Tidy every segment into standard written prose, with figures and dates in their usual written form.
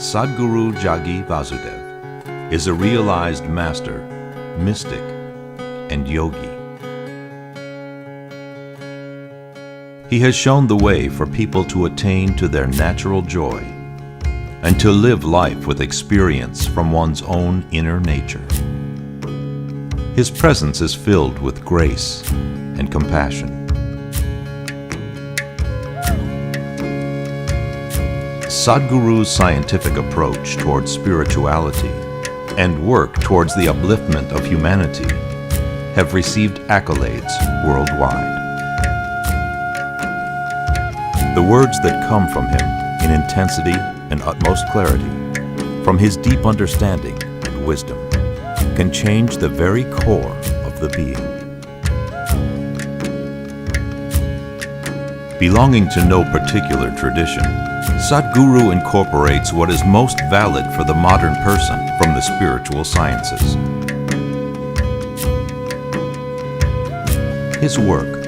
Sadhguru Jaggi Vasudev is a realized master, mystic, and yogi. He has shown the way for people to attain to their natural joy and to live life with experience from one's own inner nature. His presence is filled with grace and compassion. Sadhguru's scientific approach towards spirituality and work towards the upliftment of humanity have received accolades worldwide. The words that come from him in intensity and utmost clarity, from his deep understanding and wisdom, can change the very core of the being. Belonging to no particular tradition, Sadhguru incorporates what is most valid for the modern person from the spiritual sciences. His work,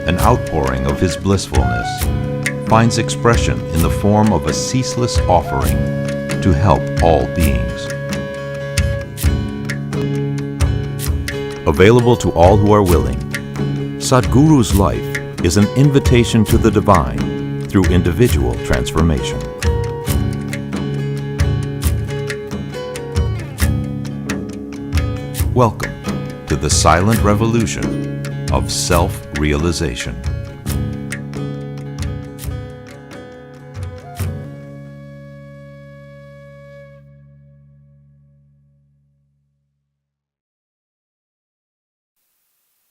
an outpouring of his blissfulness, finds expression in the form of a ceaseless offering to help all beings. Available to all who are willing, Sadhguru's life is an invitation to the divine through individual transformation. Welcome to the silent revolution of self-realization.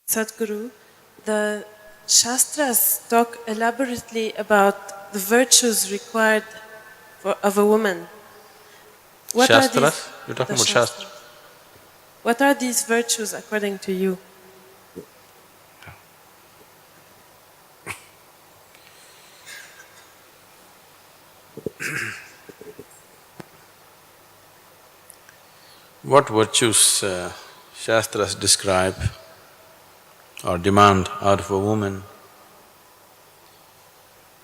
Sadhguru, the Shastras talk elaborately about the virtues required of a woman. What Shastras? You're talking about Shastras? What are these virtues according to you? What virtues Shastras describe or demand out of a woman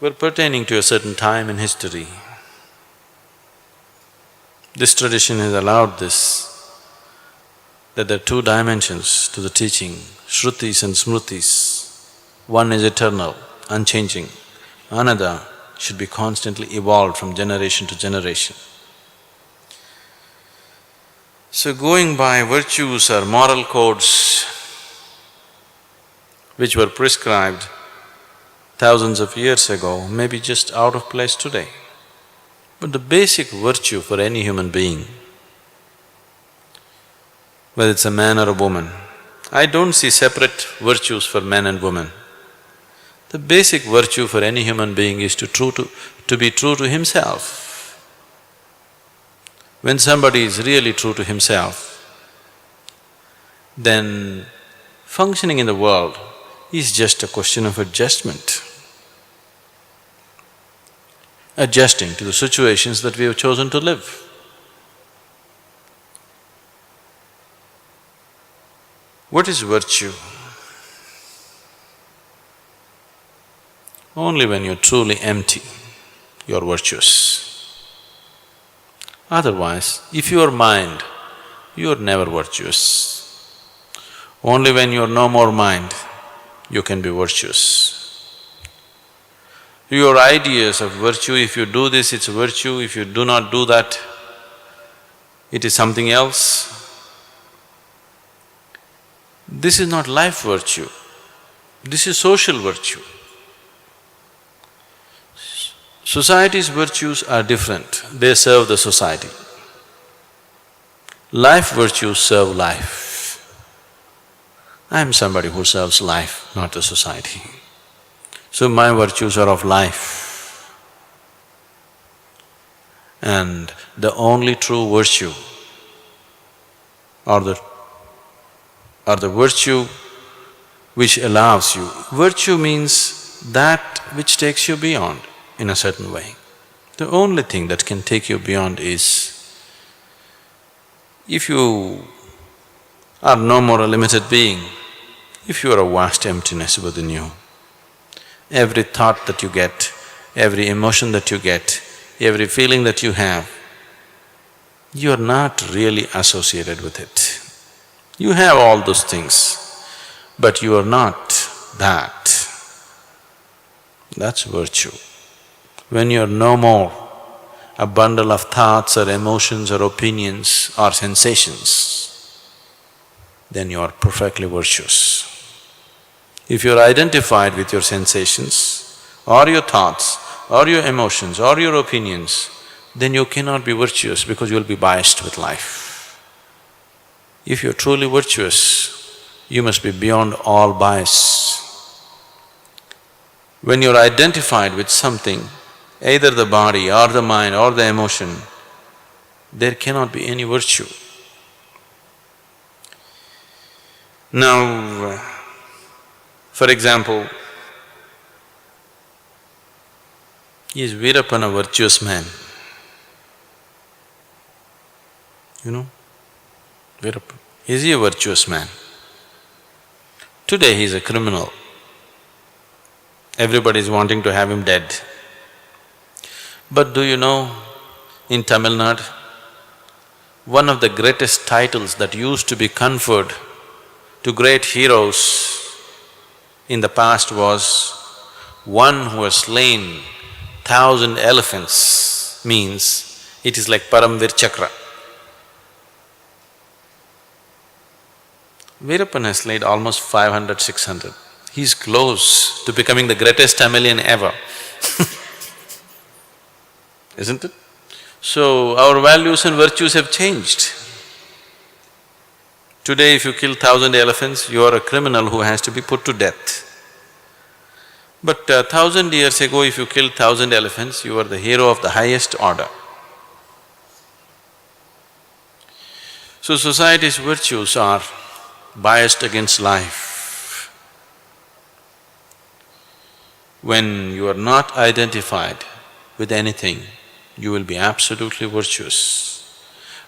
were pertaining to a certain time in history. This tradition has allowed this, that there are two dimensions to the teaching, Shrutis and Smrutis. One is eternal, unchanging, another should be constantly evolved from generation to generation. So going by virtues or moral codes which were prescribed thousands of years ago may be just out of place today. But the basic virtue for any human being, whether it's a man or a woman, I don't see separate virtues for men and women. The basic virtue for any human being is to be true to himself. When somebody is really true to himself, then functioning in the world is just a question of adjustment. Adjusting to the situations that we have chosen to live. What is virtue? Only when you're truly empty, you're virtuous. Otherwise, if you are mind, you're never virtuous. Only when you're no more mind, you can be virtuous. Your ideas of virtue, if you do this, it's virtue, if you do not do that, it is something else. This is not life virtue, this is social virtue. Society's virtues are different, they serve the society. Life virtues serve life. I am somebody who serves life, not the society. So my virtues are of life. And the only true virtue or the virtue which allows you… Virtue means that which takes you beyond in a certain way. The only thing that can take you beyond is if you are no more a limited being, if you are a vast emptiness within you, every thought that you get, every emotion that you get, every feeling that you have you're not really associated with it. You have all those things, but you are not that. That's virtue. When you're no more a bundle of thoughts or emotions or opinions or sensations, then you are perfectly virtuous. If you're identified with your sensations or your thoughts or your emotions or your opinions, then you cannot be virtuous because you'll be biased with life. If you're truly virtuous, you must be beyond all bias. When you're identified with something, either the body or the mind or the emotion, there cannot be any virtue. Now, for example, is Veerappan a virtuous man? You know, Veerappan, is he a virtuous man? Today he is a criminal. Everybody is wanting to have him dead. But do you know, in Tamil Nadu, one of the greatest titles that used to be conferred to great heroes in the past was one who has slain 1,000 elephants, means it is like Paramvir Chakra. Veerappan has slain almost 500, 600. He's close to becoming the greatest Tamilian ever isn't it? So, our values and virtues have changed. Today if you kill 1,000 elephants, you are a criminal who has to be put to death. But 1,000 years ago, if you killed 1,000 elephants, you were the hero of the highest order. So, society's virtues are biased against life. When you are not identified with anything, you will be absolutely virtuous.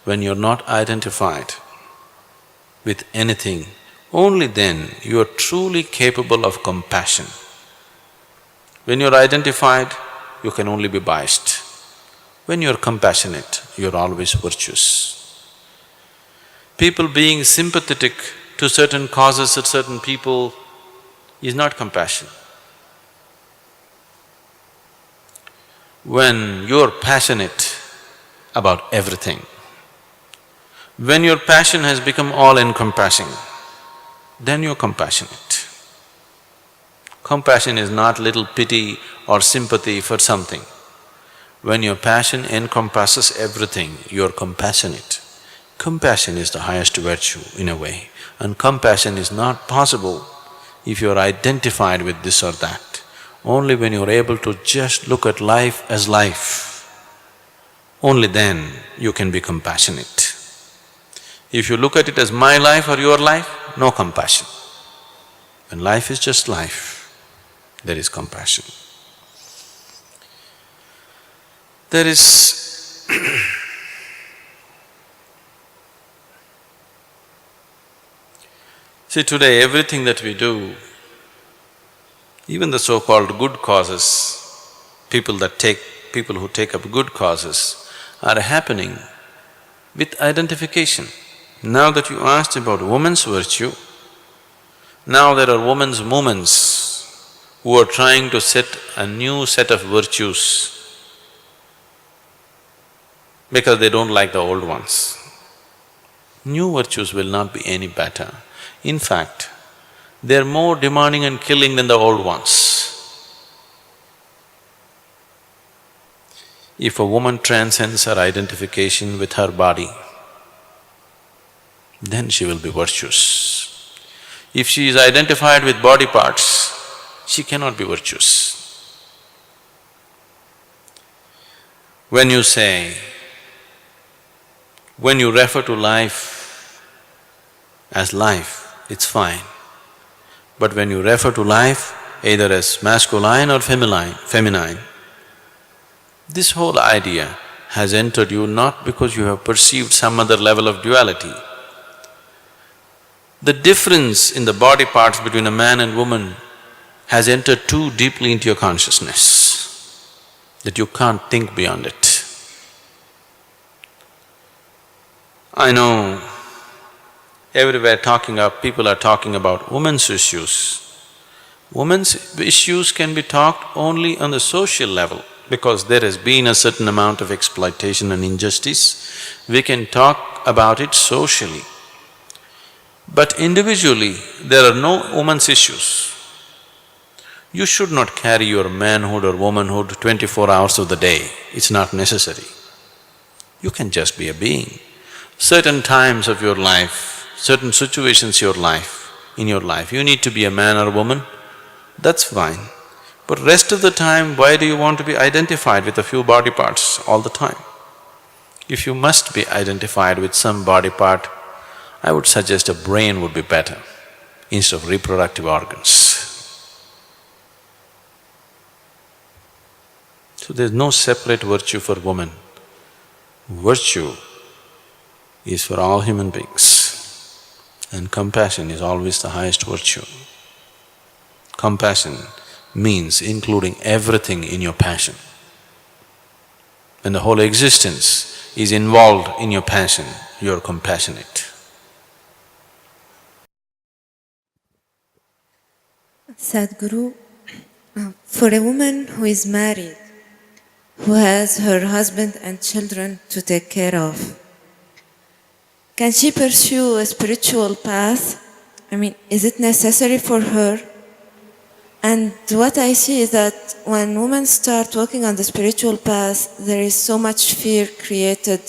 When you're not identified with anything, only then you are truly capable of compassion. When you're identified, you can only be biased. When you're compassionate, you're always virtuous. People being sympathetic to certain causes or certain people is not compassion. When you're passionate about everything, when your passion has become all-encompassing, then you're compassionate. Compassion is not little pity or sympathy for something. When your passion encompasses everything, you're compassionate. Compassion is the highest virtue in a way, and compassion is not possible if you're identified with this or that. Only when you're able to just look at life as life, only then you can be compassionate. If you look at it as my life or your life, no compassion. When life is just life, there is compassion. There is see, today everything that we do, even the so-called good causes, people who take up good causes are happening with identification. Now that you asked about woman's virtue, now there are women's movements who are trying to set a new set of virtues because they don't like the old ones. New virtues will not be any better. In fact, they're more demanding and killing than the old ones. If a woman transcends her identification with her body, then she will be virtuous. If she is identified with body parts, she cannot be virtuous. When you refer to life as life, it's fine. But when you refer to life either as masculine or feminine, this whole idea has entered you not because you have perceived some other level of duality. The difference in the body parts between a man and woman has entered too deeply into your consciousness that you can't think beyond it. I know everywhere people are talking about women's issues. Women's issues can be talked only on the social level because there has been a certain amount of exploitation and injustice. We can talk about it socially. But individually, there are no women's issues. You should not carry your manhood or womanhood 24 hours of the day, it's not necessary. You can just be a being. Certain times of your life, certain situations in your life, you need to be a man or a woman, that's fine. But rest of the time, why do you want to be identified with a few body parts all the time? If you must be identified with some body part, I would suggest a brain would be better instead of reproductive organs. So there's no separate virtue for women. Virtue is for all human beings, and compassion is always the highest virtue. Compassion means including everything in your passion. When the whole existence is involved in your passion, you're compassionate. Sadhguru, for a woman who is married, who has her husband and children to take care of, can she pursue a spiritual path? I mean, is it necessary for her? And what I see is that when women start walking on the spiritual path, there is so much fear created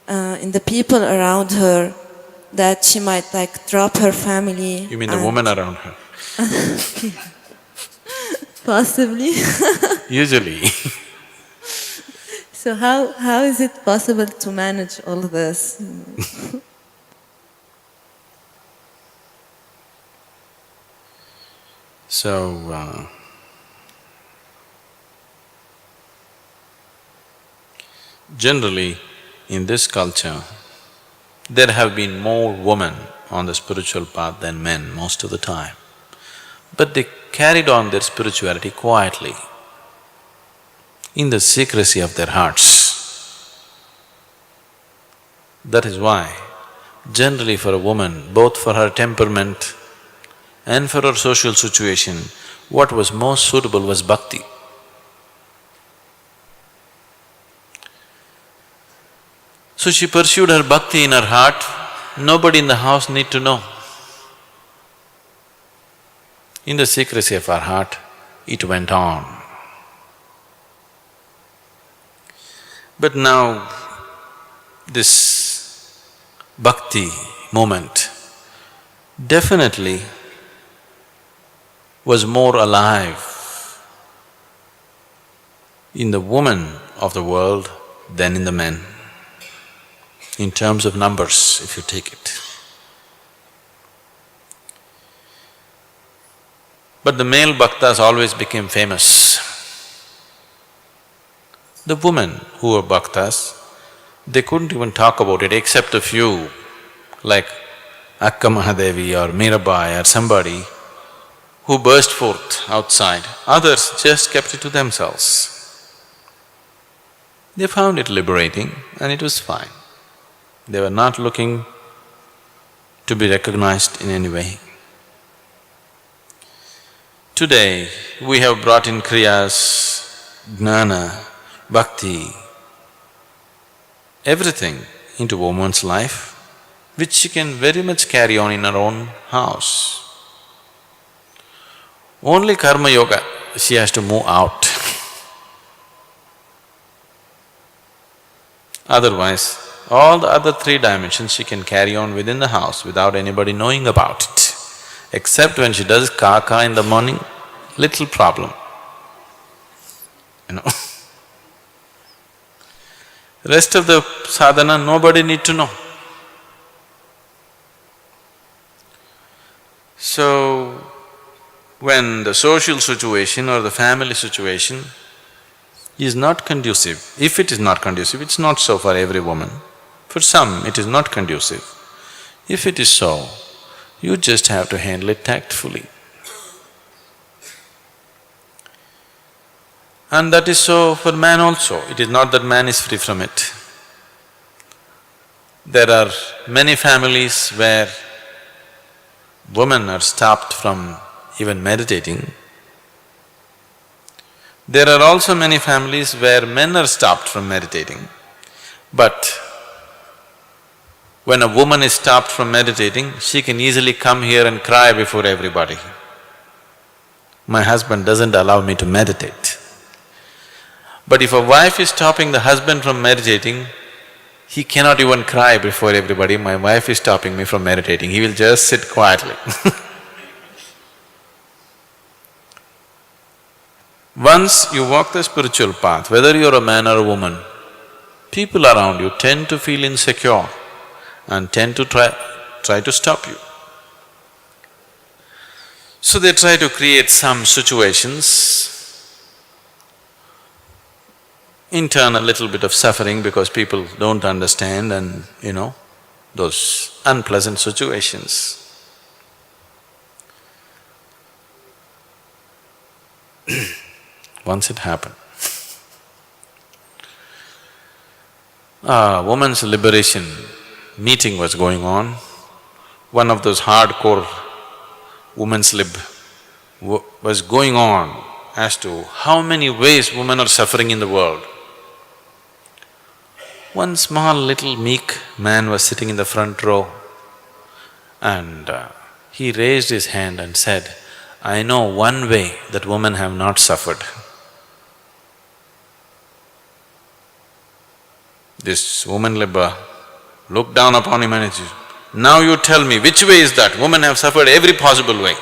in the people around her that she might drop her family. You mean the woman around her? Possibly. Usually. So how is it possible to manage all this? So, generally in this culture, there have been more women on the spiritual path than men most of the time. But they carried on their spirituality quietly, in the secrecy of their hearts. That is why, generally for a woman, both for her temperament and for her social situation, what was most suitable was bhakti. So she pursued her bhakti in her heart, nobody in the house need to know. In the secrecy of her heart, it went on. But now, this bhakti moment definitely was more alive in the women of the world than in the men, in terms of numbers, if you take it. But the male bhaktas always became famous. The women who were bhaktas, they couldn't even talk about it except a few, like Akka Mahadevi or Mirabai or somebody who burst forth outside. Others just kept it to themselves. They found it liberating and it was fine. They were not looking to be recognized in any way. Today, we have brought in kriyas, jnana, bhakti, everything into woman's life, which she can very much carry on in her own house. Only karma yoga, she has to move out. Otherwise, all the other three dimensions she can carry on within the house without anybody knowing about it. Except when she does kaka in the morning, little problem, you know. Rest of the sadhana, nobody need to know. So, when the social situation or the family situation is not conducive, if it is not conducive, it's not so for every woman. For some, it is not conducive. If it is so, you just have to handle it tactfully. And that is so for man also. It is not that man is free from it. There are many families where women are stopped from even meditating. There are also many families where men are stopped from meditating. But when a woman is stopped from meditating, she can easily come here and cry before everybody. My husband doesn't allow me to meditate. But if a wife is stopping the husband from meditating, he cannot even cry before everybody, my wife is stopping me from meditating, he will just sit quietly. Once you walk the spiritual path, whether you're a man or a woman, people around you tend to feel insecure and tend to try to stop you. So they try to create some situations, in turn a little bit of suffering because people don't understand and, those unpleasant situations. Once it happened. A women's liberation meeting was going on. One of those hardcore women's lib was going on as to how many ways women are suffering in the world. One small little meek man was sitting in the front row and he raised his hand and said, I know one way that women have not suffered. This woman libba looked down upon him and said, now you tell me, which way is that? Women have suffered every possible way.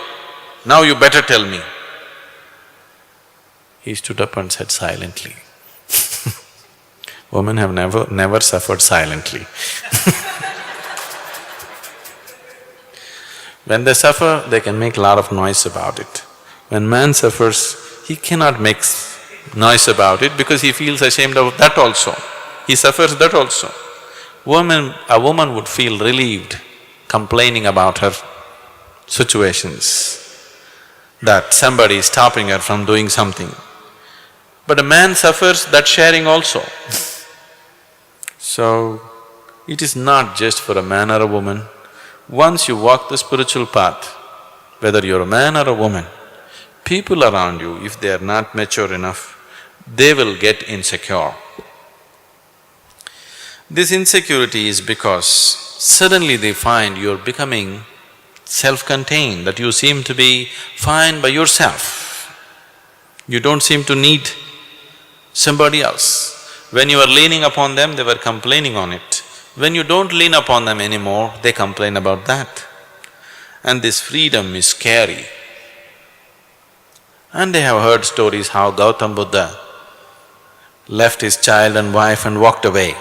Now you better tell me. He stood up and said silently, women have never suffered silently. When they suffer, they can make a lot of noise about it. When man suffers, he cannot make noise about it because he feels ashamed of that also. He suffers that also. A woman would feel relieved complaining about her situations, that somebody is stopping her from doing something. But a man suffers that sharing also. So, it is not just for a man or a woman. Once you walk the spiritual path, whether you're a man or a woman, people around you, if they are not mature enough, they will get insecure. This insecurity is because suddenly they find you're becoming self-contained, that you seem to be fine by yourself. You don't seem to need somebody else. When you were leaning upon them, they were complaining on it. When you don't lean upon them anymore, they complain about that. And this freedom is scary. And they have heard stories how Gautam Buddha left his child and wife and walked away.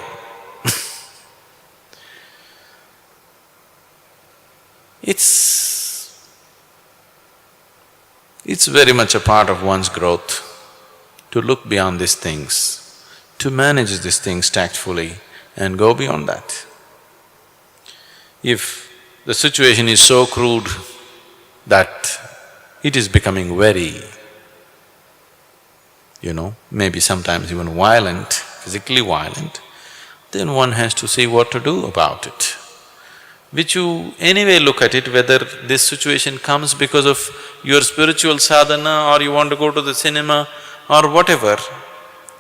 It's very much a part of one's growth to look beyond these things, to manage these things tactfully and go beyond that. If the situation is so crude that it is becoming very, maybe sometimes even violent, physically violent, then one has to see what to do about it. Which you anyway look at it, whether this situation comes because of your spiritual sadhana or you want to go to the cinema or whatever.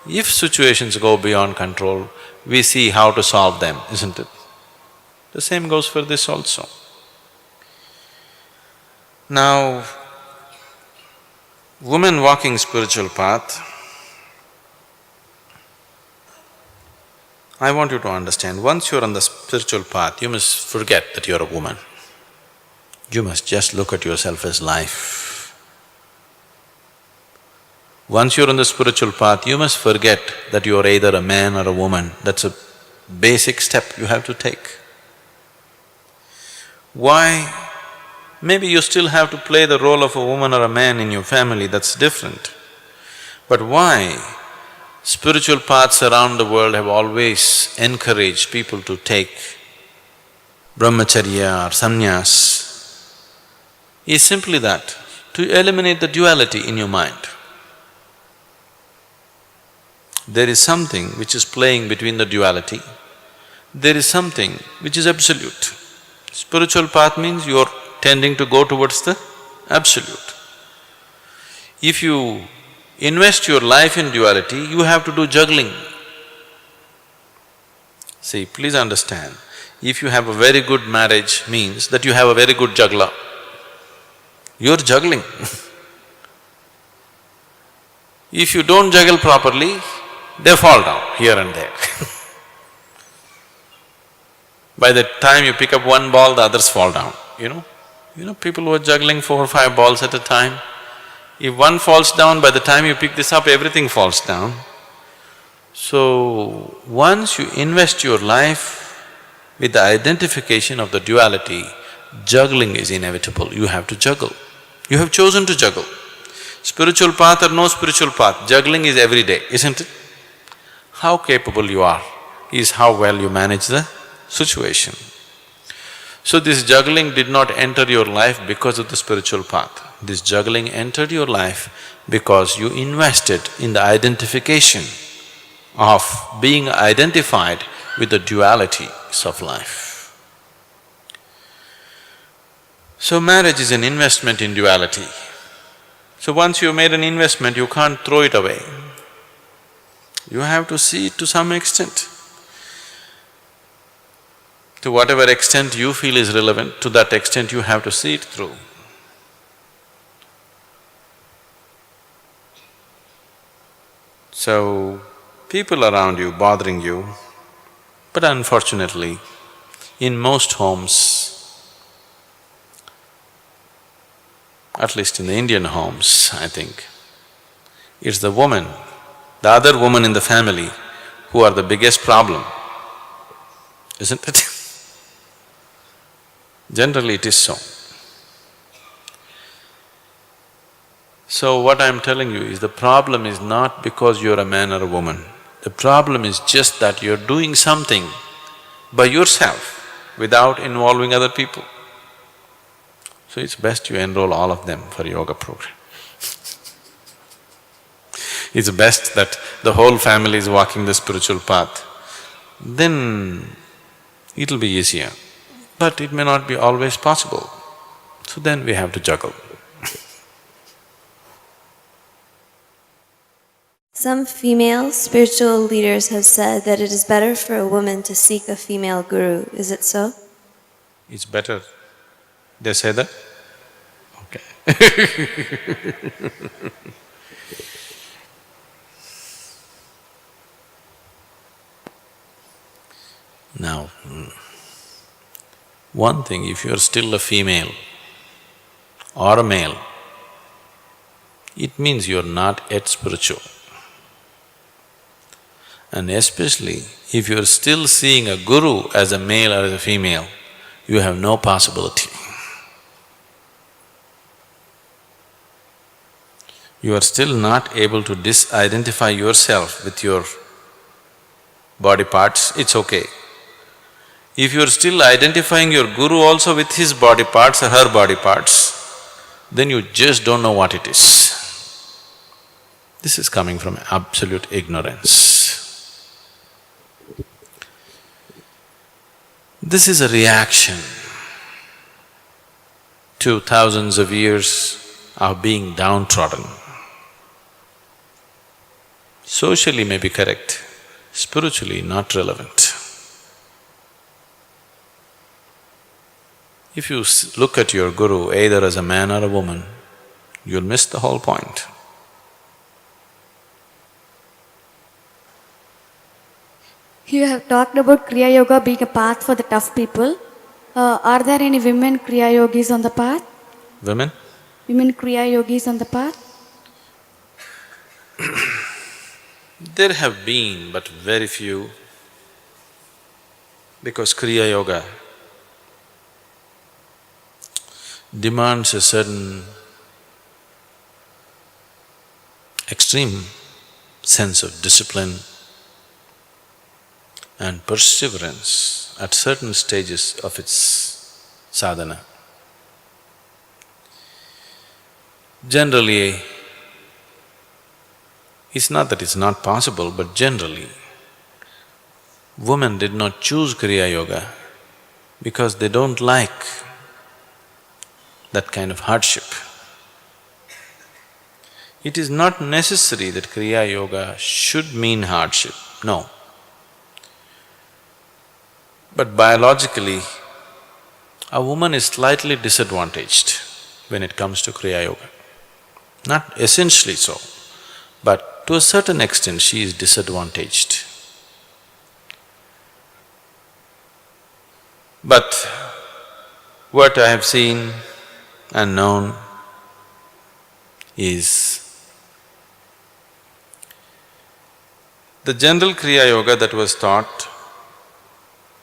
If situations go beyond control, we see how to solve them, isn't it? The same goes for this also. Now, women walking spiritual path, I want you to understand, once you're on the spiritual path, you must forget that you're a woman. You must just look at yourself as life. Once you're on the spiritual path, you must forget that you're either a man or a woman. That's a basic step you have to take. Why? Maybe you still have to play the role of a woman or a man in your family, that's different. But why? Spiritual paths around the world have always encouraged people to take brahmacharya or sannyas, is simply that, to eliminate the duality in your mind. There is something which is playing between the duality. there is something which is absolute. Spiritual path means you're tending to go towards the absolute. If you invest your life in duality, you have to do juggling. See, please understand, if you have a very good marriage means that you have a very good juggler. You're juggling If you don't juggle properly, they fall down here and there By the time you pick up one ball, the others fall down, you know? You know, people who are juggling 4 or 5 balls at a time, if one falls down, by the time you pick this up, everything falls down. So, once you invest your life with the identification of the duality, juggling is inevitable, you have to juggle. You have chosen to juggle. Spiritual path or no spiritual path, juggling is every day, isn't it? How capable you are is how well you manage the situation. So this juggling did not enter your life because of the spiritual path. This juggling entered your life because you invested in the identification of being identified with the dualities of life. So marriage is an investment in duality. So once you made an investment, you can't throw it away. You have to see it to some extent. To whatever extent you feel is relevant, to that extent you have to see it through. So, people around you bothering you, but unfortunately, in most homes, at least in the Indian homes, I think, it's the woman, the other woman in the family who are the biggest problem, isn't it? Generally it is so. So what I'm telling you is the problem is not because you're a man or a woman. The problem is just that you're doing something by yourself without involving other people. So it's best you enroll all of them for yoga program. It's best that the whole family is walking the spiritual path. Then it'll be easier. But it may not be always possible. So then we have to juggle. Some female spiritual leaders have said that it is better for a woman to seek a female guru. Is it so? It's better. They say that? Okay. Now, one thing, if you're still a female or a male, it means you're not yet spiritual. And especially if you're still seeing a guru as a male or as a female, you have no possibility. You are still not able to disidentify yourself with your body parts, it's okay. If you're still identifying your guru also with his body parts or her body parts, then you just don't know what it is. This is coming from absolute ignorance. This is a reaction to thousands of years of being downtrodden. Socially may be correct, spiritually not relevant. If you look at your guru either as a man or a woman, you'll miss the whole point. You have talked about Kriya Yoga being a path for the tough people. Are there any women Kriya Yogis on the path? Women? Women Kriya Yogis on the path? There have been, but very few, because Kriya Yoga demands a certain extreme sense of discipline and perseverance at certain stages of its sadhana. Generally, it's not that it's not possible, but generally, women did not choose Kriya Yoga because they don't like that kind of hardship. It is not necessary that Kriya Yoga should mean hardship, no. But biologically, a woman is slightly disadvantaged when it comes to Kriya Yoga. Not essentially so, but to a certain extent she is disadvantaged. But what I have seen and known is the general Kriya Yoga that was taught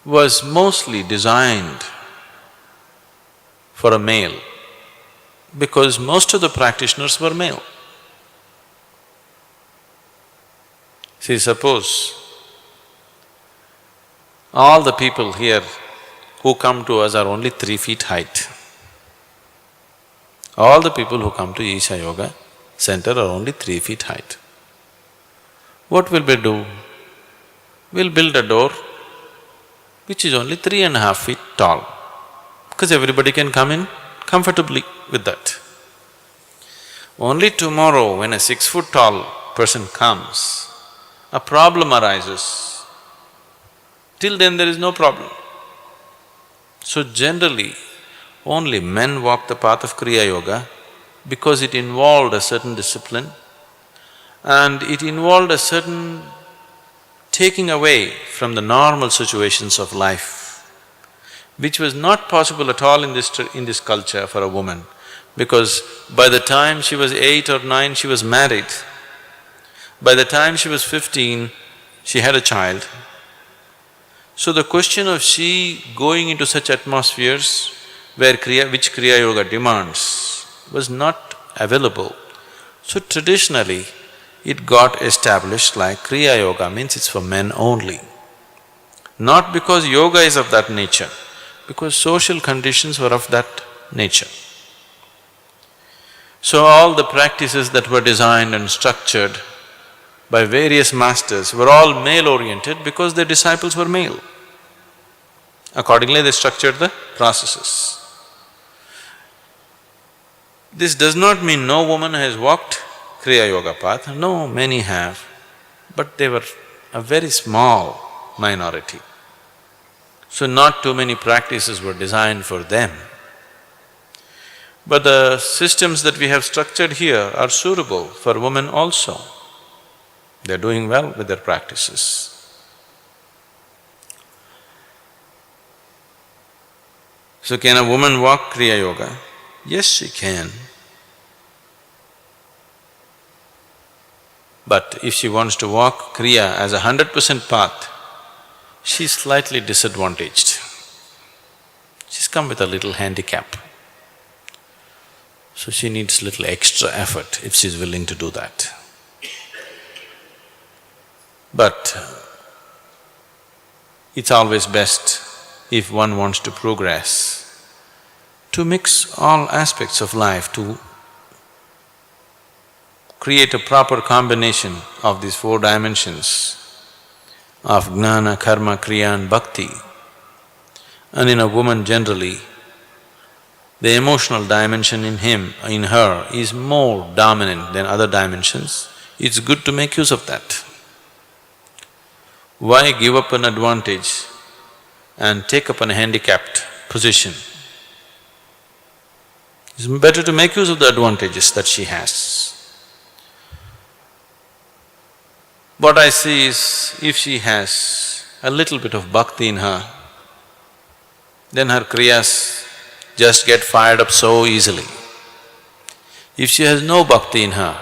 was mostly designed for a male because most of the practitioners were male. See, suppose all the people here who come to us are only 3 feet height. All the people who come to Isha Yoga Center are only 3 feet height. What will we do? We'll build a door which is only 3.5 feet tall, because everybody can come in comfortably with that. Only tomorrow when a 6 foot tall person comes, a problem arises. Till then there is no problem. So generally, only men walk the path of Kriya Yoga because it involved a certain discipline and it involved a certain taking away from the normal situations of life, which was not possible at all in this culture for a woman, because by the time she was 8 or 9, she was married. By the time she was 15, she had a child. So the question of she going into such atmospheres which Kriya Yoga demands was not available. So traditionally, it got established like Kriya Yoga means it's for men only. Not because yoga is of that nature, because social conditions were of that nature. So all the practices that were designed and structured by various masters were all male-oriented because their disciples were male. Accordingly, they structured the processes. This does not mean no woman has walked Kriya Yoga path, no, many have, but they were a very small minority. So not too many practices were designed for them. But the systems that we have structured here are suitable for women also. They're doing well with their practices. So can a woman walk Kriya Yoga? Yes, she can. But if she wants to walk Kriya as 100% path, she's slightly disadvantaged. She's come with a little handicap. So she needs little extra effort if she's willing to do that. But it's always best if one wants to progress, to mix all aspects of life, to create a proper combination of these 4 dimensions of jnana, karma, kriya and bhakti. And in a woman generally, the emotional dimension in him, in her is more dominant than other dimensions. It's good to make use of that. Why give up an advantage and take up a handicapped position? It's better to make use of the advantages that she has. What I see is, if she has a little bit of bhakti in her, then her kriyas just get fired up so easily. If she has no bhakti in her,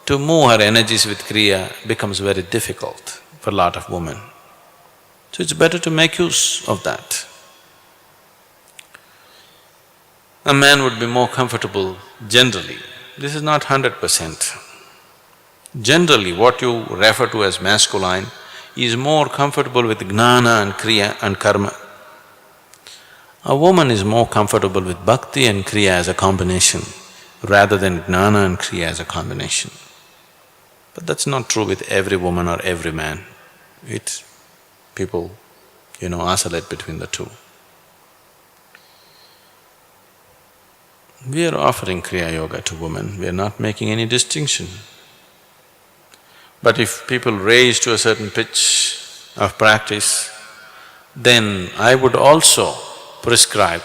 to move her energies with kriya becomes very difficult for a lot of women. So it's better to make use of that. A man would be more comfortable generally. This is not 100%. Generally, what you refer to as masculine is more comfortable with jnana and kriya and karma. A woman is more comfortable with bhakti and kriya as a combination rather than jnana and kriya as a combination. But that's not true with every woman or every man. It people, oscillate between the two. We are offering Kriya Yoga to women, we are not making any distinction. But if people raise to a certain pitch of practice, then I would also prescribe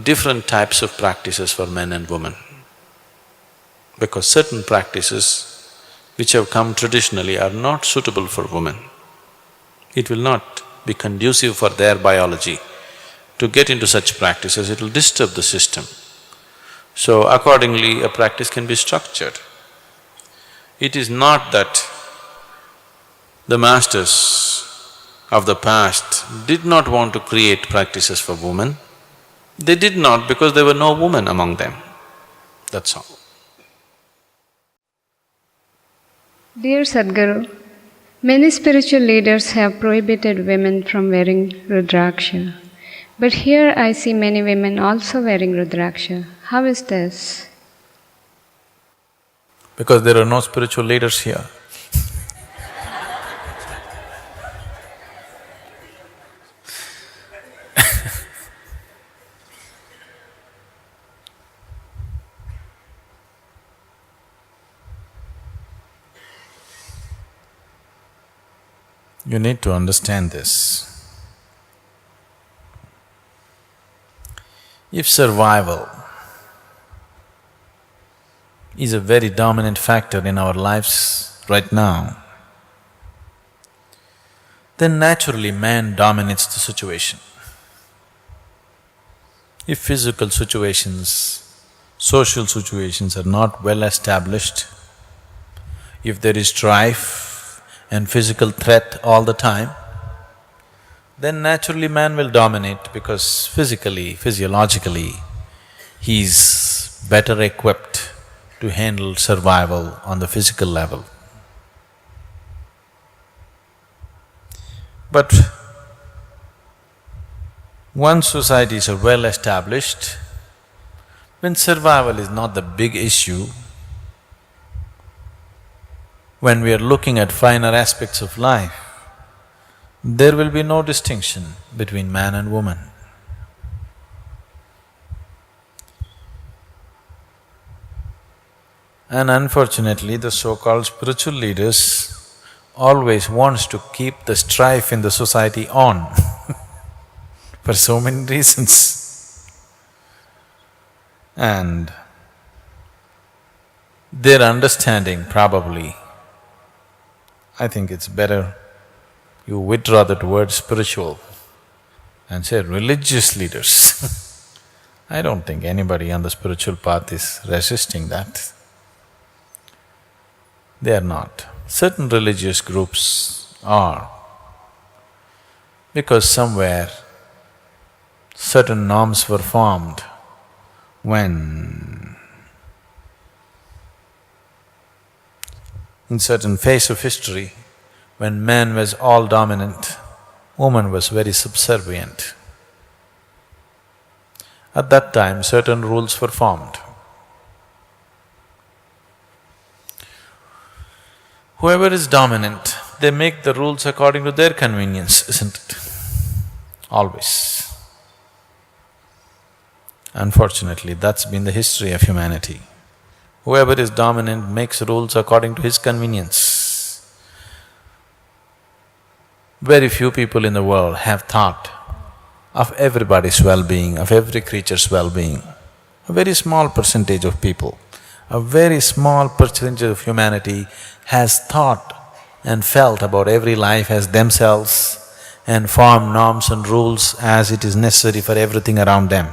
different types of practices for men and women. Because certain practices which have come traditionally are not suitable for women. It will not be conducive for their biology. To get into such practices, it will disturb the system. So accordingly, a practice can be structured. It is not that the masters of the past did not want to create practices for women. They did not because there were no women among them, that's all. Dear Sadhguru, many spiritual leaders have prohibited women from wearing Rudraksha. But here I see many women also wearing Rudraksha. How is this? Because there are no spiritual leaders here. You need to understand this. If survival is a very dominant factor in our lives right now, then naturally man dominates the situation. If physical situations, social situations are not well established, if there is strife and physical threat all the time, then naturally man will dominate because physically, physiologically, he's better equipped to handle survival on the physical level. But once societies are well established, when survival is not the big issue, when we are looking at finer aspects of life, there will be no distinction between man and woman. And unfortunately, the so-called spiritual leaders always wants to keep the strife in the society on for so many reasons. And their understanding probably, I think it's better you withdraw that word spiritual and say religious leaders. I don't think anybody on the spiritual path is resisting that. They are not. Certain religious groups are, because somewhere certain norms were formed when in certain phase of history, when man was all dominant, woman was very subservient. At that time, certain rules were formed. Whoever is dominant, they make the rules according to their convenience, isn't it? Always. Unfortunately, that's been the history of humanity. Whoever is dominant makes rules according to his convenience. Very few people in the world have thought of everybody's well-being, of every creature's well-being. A very small percentage of people, a very small percentage of humanity has thought and felt about every life as themselves and formed norms and rules as it is necessary for everything around them.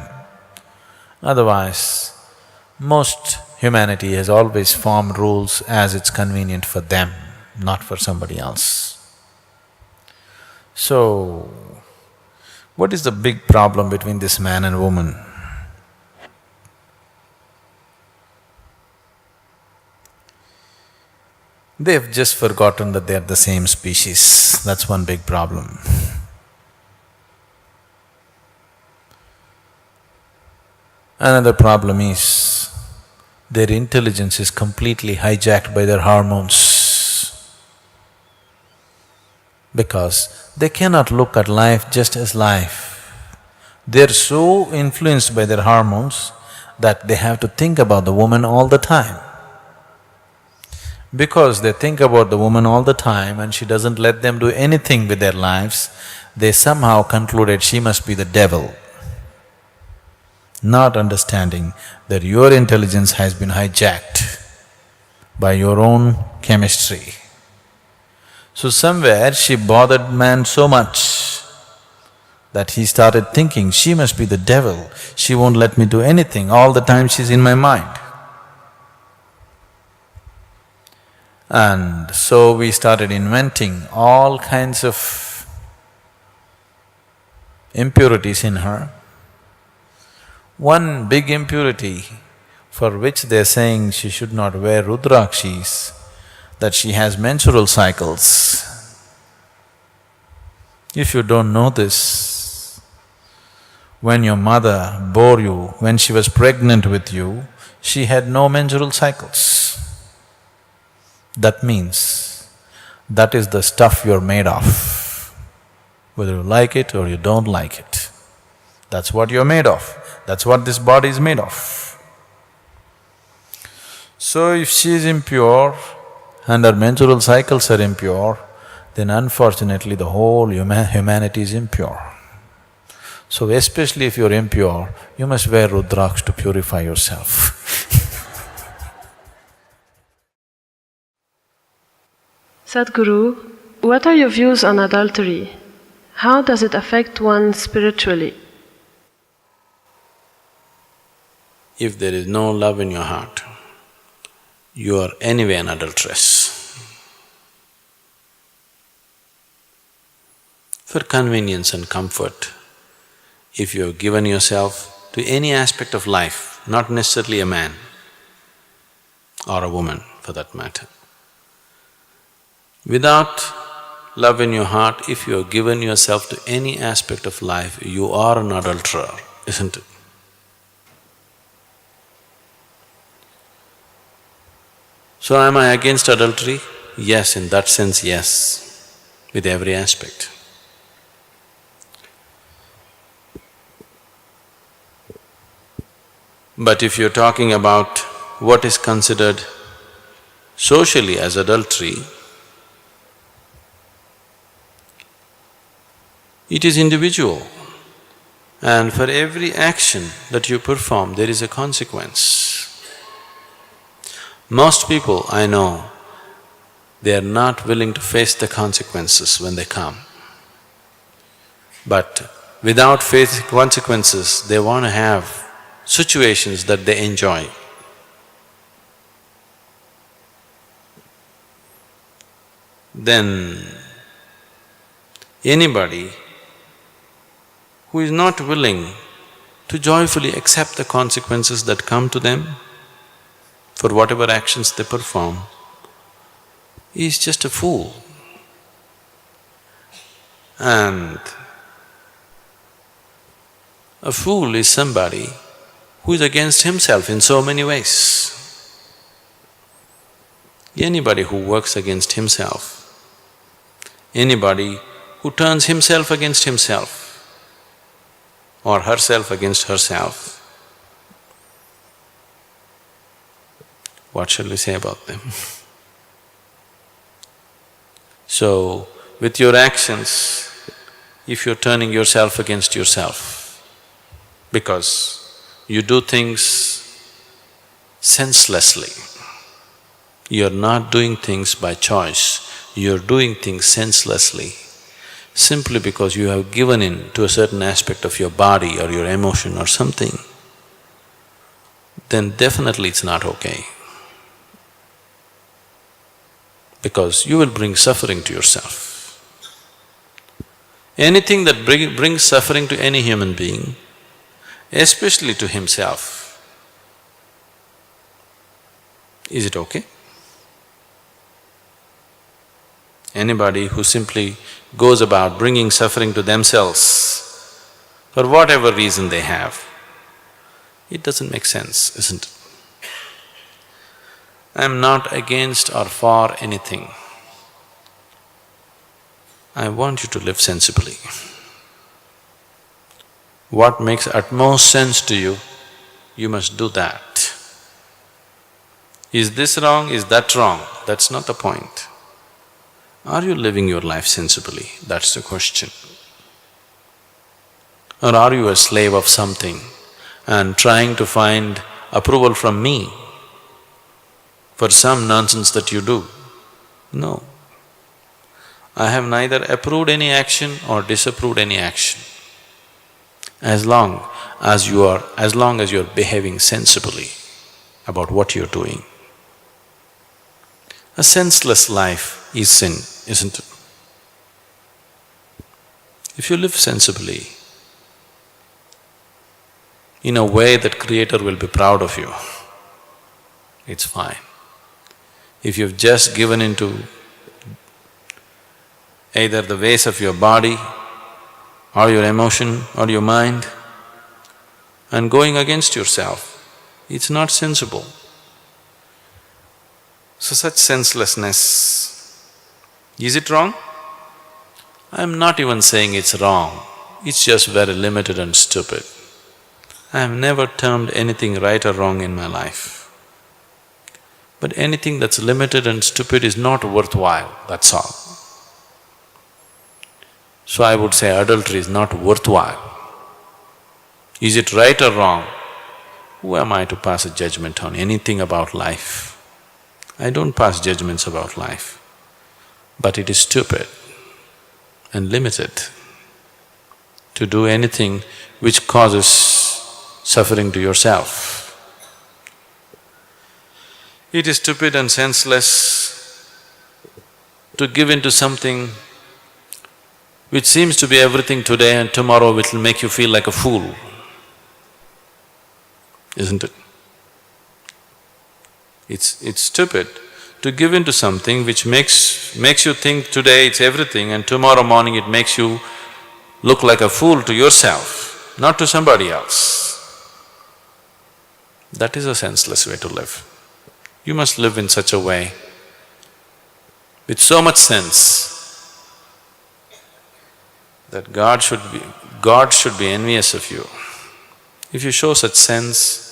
Otherwise, most humanity has always formed rules as it's convenient for them, not for somebody else. So, what is the big problem between this man and woman? They've just forgotten that they're the same species, that's one big problem. Another problem is their intelligence is completely hijacked by their hormones. because they cannot look at life just as life. They're so influenced by their hormones that they have to think about the woman all the time. Because they think about the woman all the time and she doesn't let them do anything with their lives, they somehow concluded she must be the devil, not understanding that your intelligence has been hijacked by your own chemistry. So somewhere she bothered man so much that he started thinking, she must be the devil, she won't let me do anything, all the time she's in my mind. And so we started inventing all kinds of impurities in her. One big impurity for which they're saying she should not wear Rudraksh is that she has menstrual cycles. If you don't know this, when your mother bore you, when she was pregnant with you, she had no menstrual cycles. That means that is the stuff you're made of, whether you like it or you don't like it. That's what you're made of, that's what this body is made of. So if she is impure and her menstrual cycles are impure, then unfortunately the whole humanity is impure. So especially if you're impure, you must wear Rudraksh to purify yourself. Sadhguru, what are your views on adultery? How does it affect one spiritually? If there is no love in your heart, you are anyway an adulteress. For convenience and comfort, if you have given yourself to any aspect of life, not necessarily a man or a woman for that matter, without love in your heart, if you have given yourself to any aspect of life, you are an adulterer, isn't it? So am I against adultery? Yes, in that sense, yes, with every aspect. But if you're talking about what is considered socially as adultery, it is individual, and for every action that you perform, there is a consequence. Most people I know, they are not willing to face the consequences when they come. But without facing consequences, they want to have situations that they enjoy. Then anybody who is not willing to joyfully accept the consequences that come to them for whatever actions they perform is just a fool. And a fool is somebody who is against himself in so many ways. Anybody who works against himself, anybody who turns himself against himself or herself against herself, what shall we say about them? So, with your actions, if you're turning yourself against yourself, because you do things senselessly, you're not doing things by choice, you're doing things senselessly, simply because you have given in to a certain aspect of your body or your emotion or something, then definitely it's not okay. Because you will bring suffering to yourself. Anything that brings suffering to any human being, especially to himself, is it okay? Anybody who simply goes about bringing suffering to themselves for whatever reason they have, it doesn't make sense, isn't it? I'm not against or for anything. I want you to live sensibly. What makes utmost sense to you, you must do that. Is this wrong, is that wrong? That's not the point. Are you living your life sensibly? That's the question. Or are you a slave of something and trying to find approval from me for some nonsense that you do? No. I have neither approved any action or disapproved any action. As long as you're behaving sensibly about what you're doing. A senseless life is sin, isn't it? If you live sensibly, in a way that Creator will be proud of you, it's fine. If you've just given into either the ways of your body or your emotion or your mind and going against yourself, it's not sensible. So such senselessness, is it wrong? I'm not even saying it's wrong, it's just very limited and stupid. I have never termed anything right or wrong in my life. But anything that's limited and stupid is not worthwhile, that's all. So I would say adultery is not worthwhile. Is it right or wrong? Who am I to pass a judgment on anything about life? I don't pass judgments about life, but it is stupid and limited to do anything which causes suffering to yourself. It is stupid and senseless to give in to something which seems to be everything today and tomorrow it will make you feel like a fool, isn't it? It's stupid to give in to something which makes you think today it's everything and tomorrow morning it makes you look like a fool to yourself, not to somebody else. That is a senseless way to live. You must live in such a way with so much sense that God should be envious of you. If you show such sense,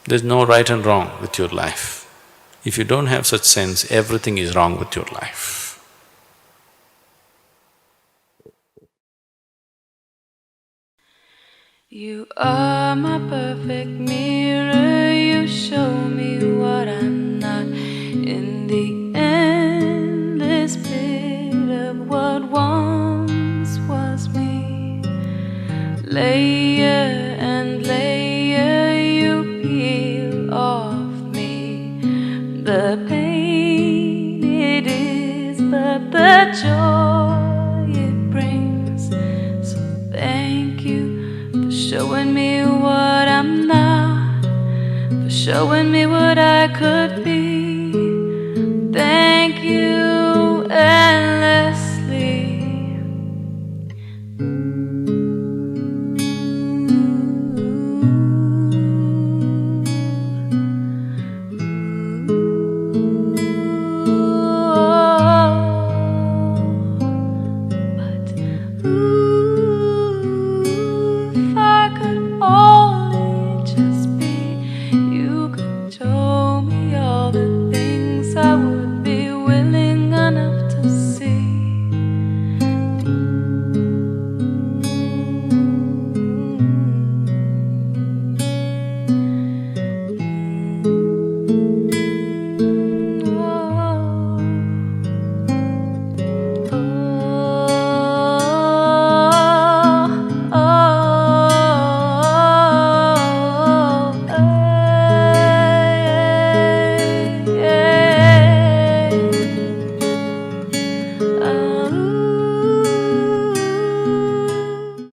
there's no right and wrong with your life. If you don't have such sense, everything is wrong with your life. You are my perfect mirror, you show me what I'm not. In the endless pit of what once was me, layer and layer you peel off me. The pain it is, but the joy it brings. So thank you for showing me what I'm not, for showing me what I could be.